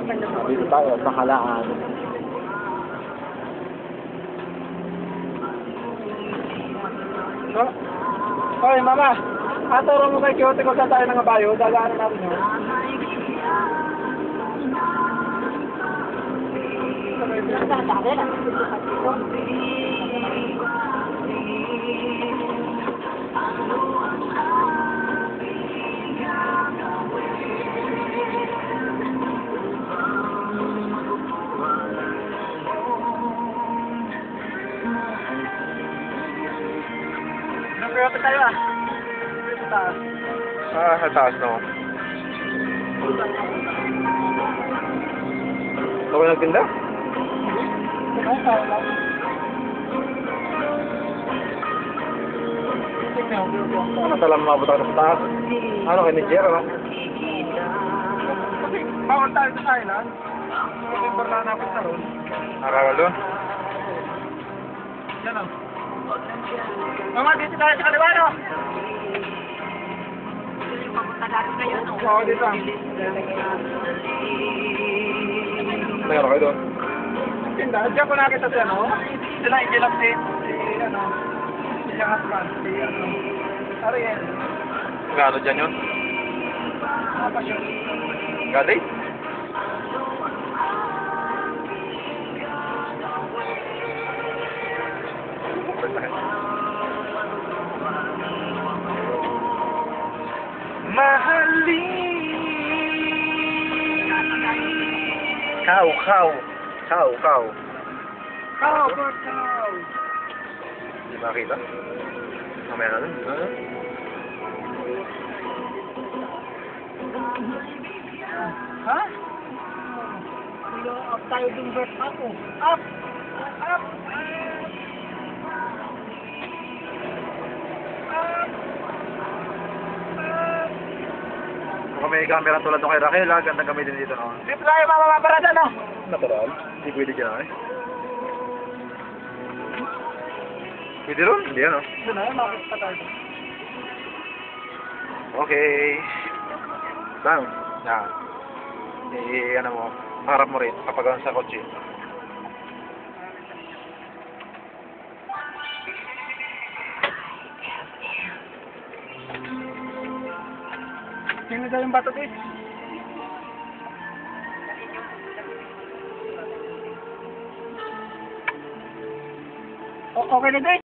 Dito tayo sa Kalaan. So, hoy, mama. Aturo mo kay Kyoto kung saan tayo nangabayo. Dadaanan natin yun. Kyoto tayo ah. Sa taas. Sa taas, no? Ako nagtinda? Ano talang mabot ako sa taas? Ano, kay Niger, ano? Kasi bawal tayo sa island. Kasi barla natin sa roon. Nakakal doon? Yan o. Mama, dito tayo sa kaliwa, no? Oo, dito. Mayroon kayo doon? Tinda, diyan ko nakita siya, no? Sila ikilapit, ano, siyang husband, ano, Ariel. Gano dyan yun? Apa siya? Gadi? Cow. Cow, bird cow. Hindi makita? Mamaya na dun. Ha? Up tayo dun, bird ako. Up! Up! Kung may camera tulad ng kay Raquel, ganda gamitin dito, no? Dito tayo mamamarada, no? Natural. Hindi pwede dyan, eh. Pwede ron? Hindi, ano? Doon na, makikita tayo. Okay. Bang. Yan. Ano mo, harap mo rin kapag sa kotse. Sino daw yung bato, eh? Okay na, guys.